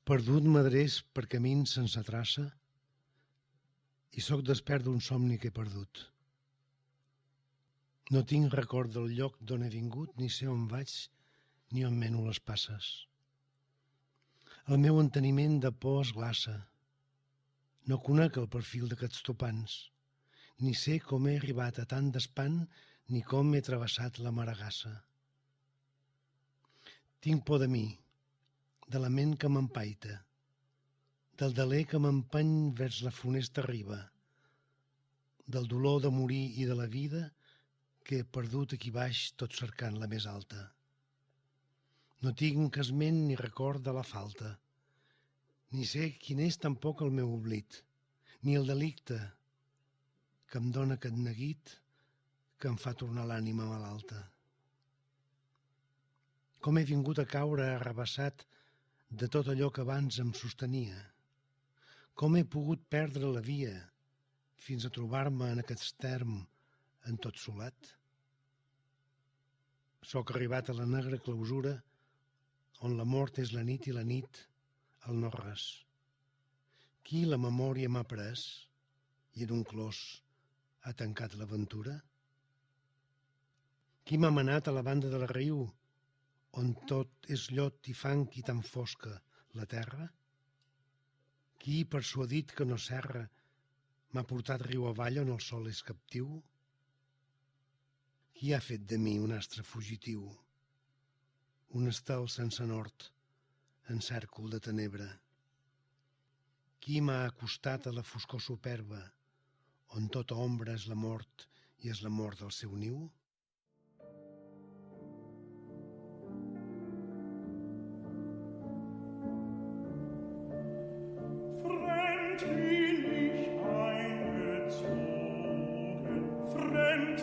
Perdut m'adreix per camins sense traça i sóc despert d'un somni que he perdut. No tinc record del lloc d'on he vingut, ni sé on vaig, ni on meno les passes. El meu enteniment de por es glaça. No conec el perfil d'aquests topants, ni sé com he arribat a tant d'espant, ni com he travessat la maregassa. Tinc por de mi, de la ment que m'empaita, del deler que m'empeny vers la funesta riba, del dolor de morir i de la vida que he perdut aquí baix tot cercant la més alta. No tinc esment ni record de la falta, ni sé quin és tampoc el meu oblit, ni el delicte que em dóna aquest neguit que em fa tornar l'ànima malalta. Com he vingut a caure arrabassat de tot allò que abans em sostenia? Com he pogut perdre la via fins a trobar-me en aquest term en tot solat? Soc arribat a la negra clausura on la mort és la nit i la nit el no res. Qui la memòria m'ha pres i en un clos ha tancat l'aventura? Qui m'ha manat a la banda del riu on tot és llot i fang i tan fosca la terra? Qui, persuadit que no serra, m'ha portat riu avall on el sol és captiu? Qui ha fet de mi un astre fugitiu? Un estel sense nord, en cèrcol de tenebra? Qui m'ha acostat a la foscor superba, on tota ombra és la mort i és la mort del seu niu? Fremd bin ich eingezogen, fremd